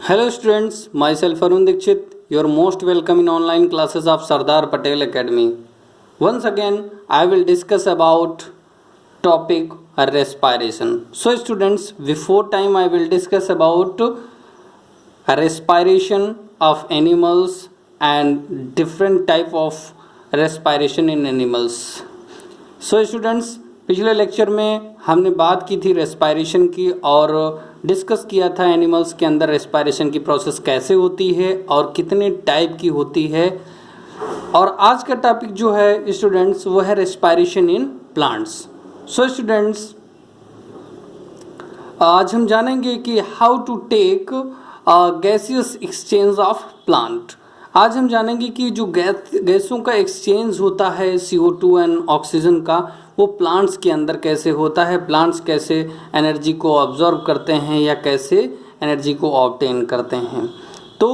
Hello students, myself Arun Dikshit, you are most welcome in online classes of Sardar Patel Academy. Once again, I will discuss about topic respiration. So students, before time I will discuss about respiration of animals and different type of respiration in animals. So students, पिछले lecture में हमने बात की थी respiration की और discuss किया था एनिमल्स के अंदर रेस्पायरेशन की प्रोसेस कैसे होती है और कितने टाइप की होती है। और आज का टॉपिक जो है स्टूडेंट्स वो है respiration in plants. So students, आज हम जानेंगे कि how to take gaseous exchange of plant. आज हम जानेंगे कि जो गैसों का एक्सचेंज होता है CO2 एंड ऑक्सीजन का, वो प्लांट्स के अंदर कैसे होता है, प्लांट्स कैसे एनर्जी को ऑब्जर्व करते हैं या कैसे एनर्जी को ऑब्टेन करते हैं। तो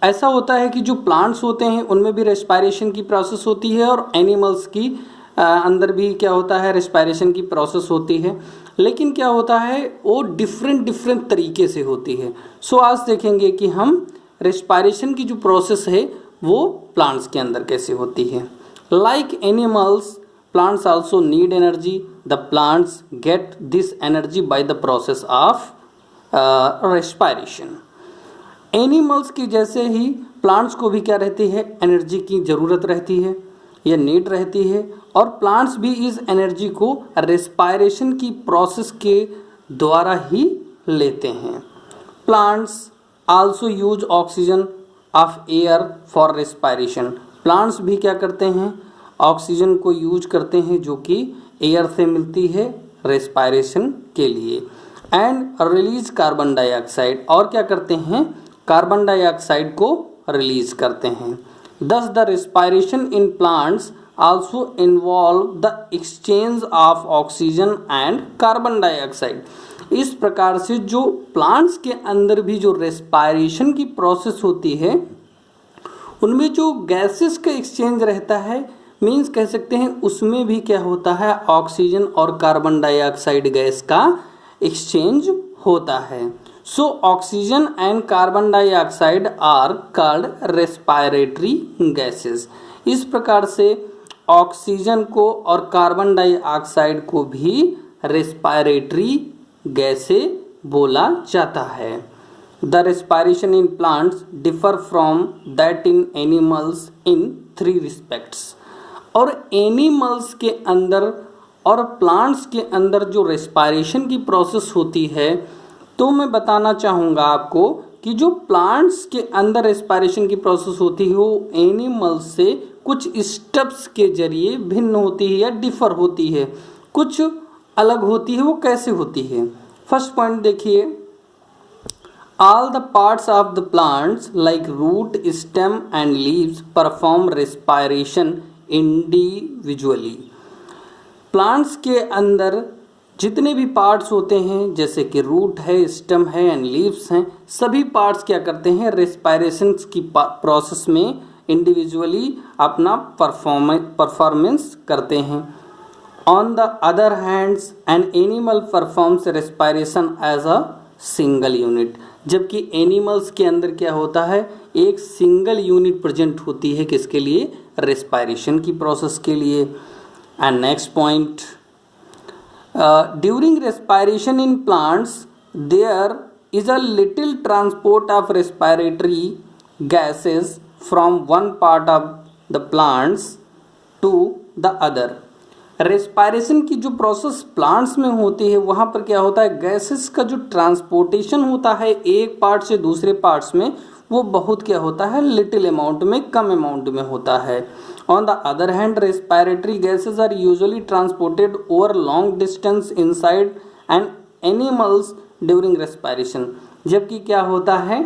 ऐसा होता है कि जो प्लांट्स होते हैं उनमें भी रेस्पायरेशन की प्रोसेस होती है और एनिमल्स की अंदर भी क्या होता है, रेस्पायरेशन की प्रोसेस होती है। लेकिन क्या होता है, वो डिफरेंट तरीके से होती है। सो आज देखेंगे कि हम रेस्पायरेशन की जो प्रोसेस है वो प्लांट्स के अंदर कैसे होती है। Like animals, plants also need energy. The plants get this energy by the process of respiration. Animals की जैसे ही प्लांट्स को भी क्या रहती है, एनर्जी की ज़रूरत रहती है या नीड रहती है, और प्लांट्स भी इस एनर्जी को रेस्पायरेशन की प्रोसेस के द्वारा ही लेते हैं। Plants also use oxygen of air for respiration. Plants भी क्या करते हैं, ऑक्सीजन को यूज करते हैं जो कि एयर से मिलती है रेस्पायरेशन के लिए, एंड रिलीज कार्बन डाइऑक्साइड, और क्या करते हैं, कार्बन डाइऑक्साइड को रिलीज करते हैं। दस the respiration in plants also involve the exchange of oxygen and carbon dioxide. इस प्रकार से जो प्लांट्स के अंदर भी जो रेस्पायरेशन की प्रोसेस होती है उनमें जो गैसेस का एक्सचेंज रहता है, मींस कह सकते हैं उसमें भी क्या होता है, ऑक्सीजन और कार्बन डाइऑक्साइड गैस का एक्सचेंज होता है। So oxygen and carbon dioxide are called respiratory gases. इस प्रकार से ऑक्सीजन को और कार्बन डाइऑक्साइड को भी रेस्पायरेटरी गैसे बोला जाता है। The respiration in plants differ from that in animals in 3 respects. और एनिमल्स के अंदर और प्लांट्स के अंदर जो रेस्पायरेशन की प्रोसेस होती है, तो मैं बताना चाहूँगा आपको कि जो प्लांट्स के अंदर रेस्पायरेशन की प्रोसेस होती है वो एनिमल्स से कुछ स्टेप्स के जरिए भिन्न होती है या डिफर होती है, कुछ अलग होती है। वो कैसे होती है, फर्स्ट पॉइंट देखिए, all the parts of the plants like root, stem and leaves perform respiration individually. Plants के अंदर जितने भी पार्ट्स होते हैं, जैसे कि रूट है, स्टेम है एंड लीव्स हैं, सभी पार्ट्स क्या करते हैं, रेस्पायरेशन की प्रोसेस में इंडिविजुअली अपना परफॉर्मेंस करते हैं। On the other hands, an animal performs respiration as a single unit। जबकि एनिमल्स के अंदर क्या होता है, एक सिंगल यूनिट प्रेजेंट होती है किसके लिए, रेस्पायरेशन की प्रोसेस के लिए। And next point, during respiration in plants there is a little transport of respiratory gases from one part of the plants to the other. रेस्पायरेशन की जो प्रोसेस प्लांट्स में होती है वहाँ पर क्या होता है, गैसेस का जो ट्रांसपोर्टेशन होता है एक पार्ट से दूसरे पार्ट्स में, वो बहुत क्या होता है, लिटिल अमाउंट में, कम अमाउंट में होता है। On the other hand, respiratory gases are usually transported over long distance inside and animals during respiration. जबकि क्या होता है,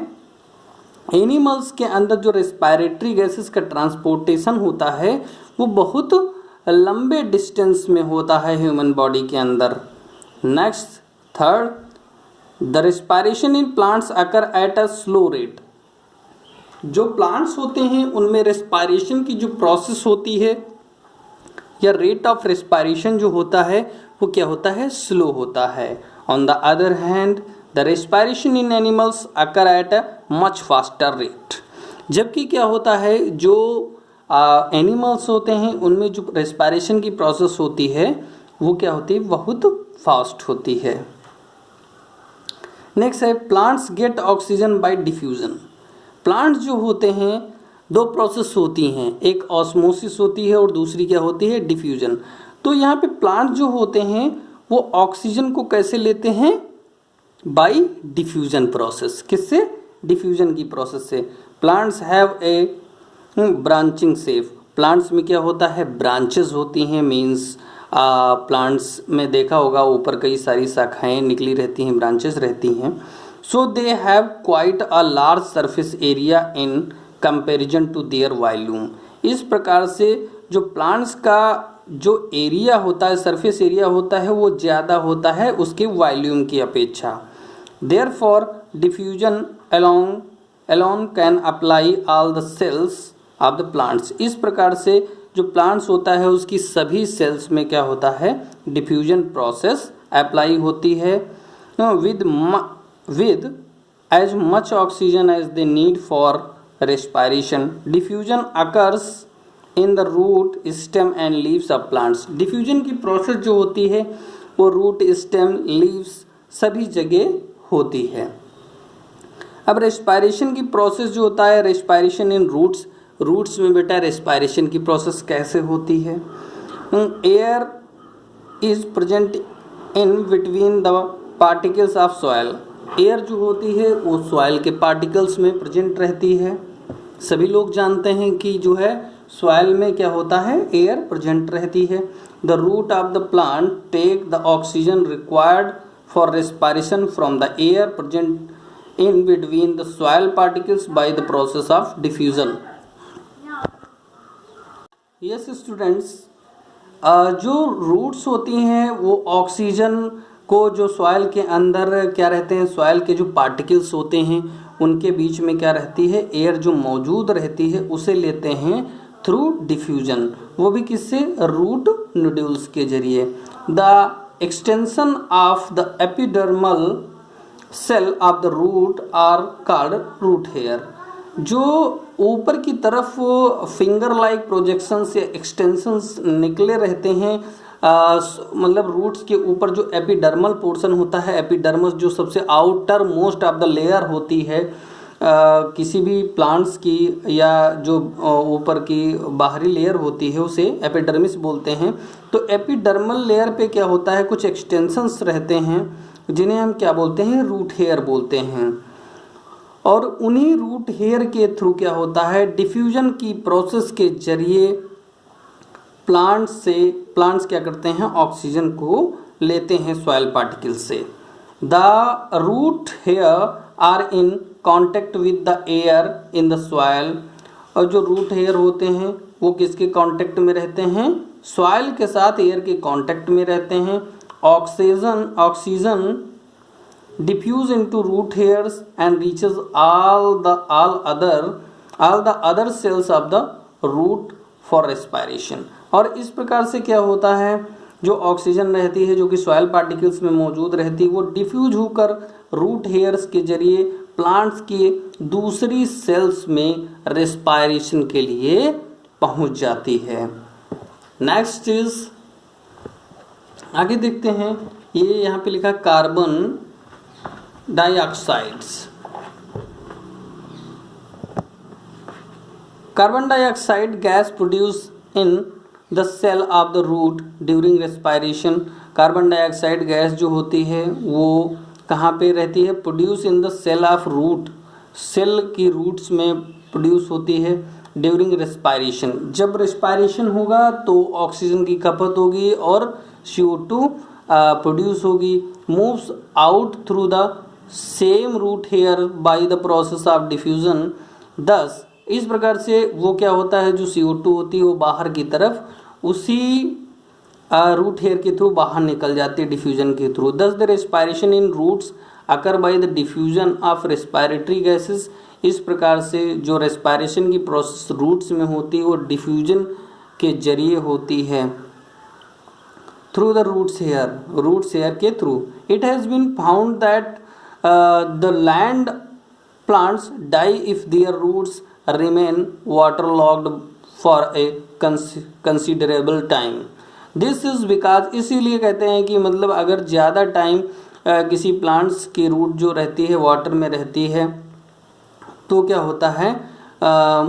एनिमल्स के अंदर जो रेस्पायरेटरी गैसेस का ट्रांसपोर्टेशन होता है वो बहुत लंबे डिस्टेंस में होता है ह्यूमन बॉडी के अंदर। Next, third, the respiration in plants occur at a slow rate. जो प्लांट्स होते हैं उनमें रेस्पायरेशन की जो प्रोसेस होती है या रेट ऑफ रेस्पायरेशन जो होता है वो क्या होता है, स्लो होता है। On the other hand, the respiration in animals occur at a much faster rate. जबकि क्या होता है, जो एनिमल्स होते हैं उनमें जो रेस्पायरेशन की प्रोसेस होती है वो क्या होती है, बहुत फास्ट होती है। नेक्स्ट है plants gate oxygen by diffusion. Plants जो होते हैं दो प्रोसेस होती हैं, एक ऑस्मोसिस होती है और दूसरी क्या होती है, डिफ्यूजन। तो यहाँ पे प्लांट जो होते हैं वो ऑक्सीजन को कैसे लेते हैं, बाय डिफ्यूजन प्रोसेस। किससे, डिफ्यूजन की प्रोसेस से। Plants have a branching shape. Plants में क्या होता है, ब्रांचेस होती हैं, मीन्स प्लांट्स में देखा होगा ऊपर कई सारी शाखाएं निकली रहती हैं, ब्रांचेस रहती हैं। So they have quite a large surface area in comparison to their volume. इस प्रकार से जो प्लांट्स का जो एरिया होता है, सरफेस एरिया होता है, वो ज़्यादा होता है उसके वॉल्यूम की अपेक्षा। Therefore diffusion alone can apply all the cells of the plants. इस प्रकार से जो प्लांट्स होता है उसकी सभी सेल्स में क्या होता है, डिफ्यूजन प्रोसेस अप्लाई होती है with as much oxygen as they need for respiration. Diffusion occurs in the root, stem and leaves of plants. Diffusion की प्रोसेस जो होती है वो रूट, स्टेम, लीव्स सभी जगह होती है। अब रेस्पायरेशन की प्रोसेस जो होता है, रेस्पायरेशन इन रूट्स, रूट्स में बेटा रेस्पायरेशन की प्रोसेस कैसे होती है। Air is present in between the particles of soil. Air जो होती है वो सॉयल के पार्टिकल्स में प्रेजेंट रहती है। सभी लोग जानते हैं कि जो है सॉयल में क्या होता है, एयर प्रेजेंट रहती है। The root of the plant take the oxygen required for respiration from the air present in between the soil particles by the process of diffusion. Yes students, जो रूट्स होती हैं वो ऑक्सीजन को जो soil के अंदर क्या रहते हैं, सॉयल के जो पार्टिकल्स होते हैं उनके बीच में क्या रहती है, एयर जो मौजूद रहती है उसे लेते हैं थ्रू डिफ्यूजन। वो भी किससे, रूट नोड्यूल्स के जरिए। The extension of the epidermal cell of the root are called root hair. जो ऊपर की तरफ फिंगर लाइक प्रोजेक्शंस या एक्सटेंशंस निकले रहते हैं, मतलब रूट्स के ऊपर जो एपिडर्मल पोर्शन होता है, एपिडर्मस जो सबसे outer most of the layer होती है किसी भी प्लांट्स की, या जो ऊपर की बाहरी लेयर होती है उसे एपिडर्मिस बोलते हैं। तो एपिडर्मल लेयर पे क्या होता है, कुछ एक्सटेंशंस रहते हैं जिन्हें हम क्या बोलते हैं, रूट हेयर बोलते हैं। और उन्हीं रूट हेयर के थ्रू क्या होता है, डिफ्यूजन की प्रोसेस के जरिए प्लांट्स क्या करते हैं, ऑक्सीजन को लेते हैं सॉइल पार्टिकल से। The root hair are in contact with the air in the soil. और जो रूट हेयर होते हैं वो किसके कांटेक्ट में रहते हैं, सॉइल के साथ एयर के कांटेक्ट में रहते हैं। Oxygen diffuse into root hairs and reaches all the other cells of the root for respiration। और इस प्रकार से क्या होता है, जो ऑक्सीजन रहती है जो कि सॉइल पार्टिकल्स में मौजूद रहती है वो डिफ्यूज होकर रूट हेयर्स के जरिए प्लांट्स की दूसरी सेल्स में रेस्पायरेशन के लिए पहुंच जाती है। नेक्स्ट इज, आगे देखते हैं, ये यहाँ पे लिखा carbon dioxides. Carbon dioxide gas produce in the cell of the root during respiration. Carbon dioxide gas जो होती है वो कहाँ पे रहती है, produce in the cell of root, cell की रूट्स में प्रोड्यूस होती है ड्यूरिंग रेस्पायरेशन। जब रेस्पायरेशन होगा तो ऑक्सीजन की खपत होगी और CO2 प्रोड्यूस होगी। Moves out through the same root hair by the process of diffusion. Thus इस प्रकार से वो क्या होता है, जो CO2 होती है वो बाहर की तरफ उसी रूट हेयर के थ्रू बाहर निकल जाती है डिफ्यूजन के through. Thus the respiration in roots occur by the diffusion of respiratory gases. इस प्रकार से जो रेस्पायरेशन की प्रोसेस रूट्स में होती है वो डिफ्यूजन के जरिए होती है थ्रू द रूट्स हेयर के through. It has been found that the land plants die if their roots remain waterlogged for a considerable time. This is because, इसीलिए कहते हैं कि मतलब अगर ज़्यादा टाइम किसी प्लांट्स की रूट जो रहती है वाटर में रहती है तो क्या होता है,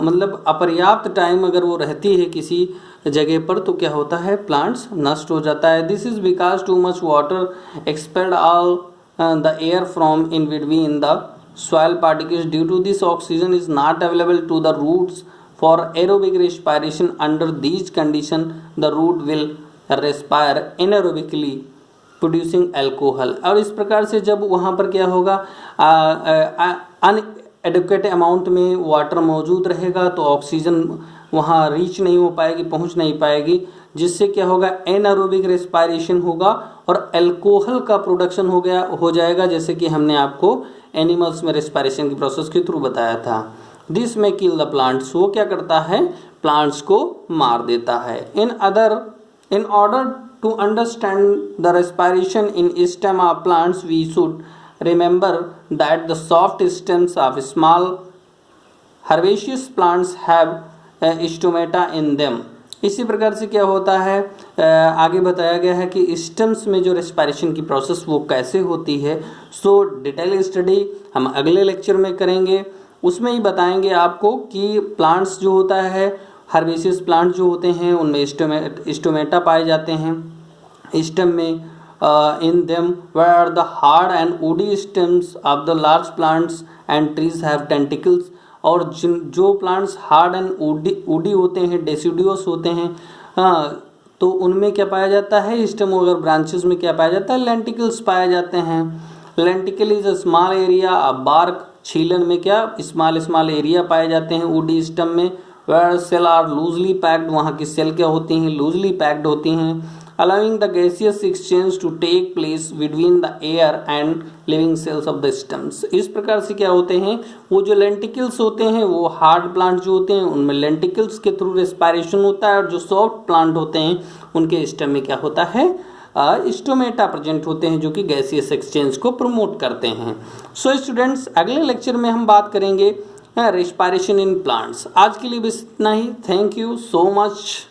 मतलब अपर्याप्त टाइम अगर वो रहती है किसी जगह पर तो क्या होता है, प्लांट्स नष्ट हो जाता है. This is because too much water expelled all the air from in between the soil particles. Due to this, oxygen is not available to the roots for aerobic respiration. Under these conditions, the root will respire anaerobically producing alcohol. और इस प्रकार से जब वहाँ पर क्या होगा, अनएडिक्वेट amount में वाटर मौजूद रहेगा तो ऑक्सीजन वहाँ रीच नहीं हो पाएगी, पहुँच नहीं पाएगी, जिससे क्या होगा, एनारोबिक रेस्पायरेशन होगा और अल्कोहल का प्रोडक्शन हो जाएगा, जैसे कि हमने आपको एनिमल्स में रेस्पायरेशन की प्रोसेस के थ्रू बताया था. दिस में किल द प्लांट्स, वो क्या करता है, प्लांट्स को मार देता है. In order to understand the respiration in stem of plants we should remember that the soft stems of small herbaceous plants have stomata in them. इसी प्रकार से क्या होता है, आगे बताया गया है कि स्टेम्स में जो रेस्पायरेशन की प्रोसेस वो कैसे होती है. सो डिटेल स्टडी हम अगले लेक्चर में करेंगे, उसमें ही बताएंगे आपको कि प्लांट्स जो होता है, हर्बेशियस प्लांट जो होते हैं उनमें स्टोमेटा पाए जाते हैं स्टेम में. In them where the hard and woody stems of the large plants and trees have tentacles. और जो प्लांट्स हार्ड एंड वुडी होते हैं, डेसिडुअस होते हैं, तो उनमें क्या पाया जाता है, स्टेम अगर ब्रांचेस में क्या पाया जाता है, लेंटिकल्स पाए जाते हैं. Lenticel is a small area of bark. छीलन में क्या स्मॉल एरिया पाए जाते हैं वुडी स्टेम में. Where cell are loosely packed, वहाँ की सेल क्या होती हैं, लूजली पैक्ड होती हैं. allowing the gaseous exchange to take place between the air and living cells of the stems. इस प्रकार से क्या होते हैं, वो जो लेंटिकल्स होते हैं, वो हार्ड प्लांट जो होते हैं उनमें लेंटिकल्स के थ्रू रेस्पायरेशन होता है, और जो सॉफ्ट प्लांट होते हैं उनके स्टेम में क्या होता है, स्टोमेटा प्रेजेंट होते हैं, जो कि गैसियस एक्सचेंज को प्रमोट करते हैं. सो स्टूडेंट्स, अगले लेक्चर में हम बात करेंगे रेस्पायरेशन इन प्लांट्स. आज के लिए बस इतना ही. Thank you so much.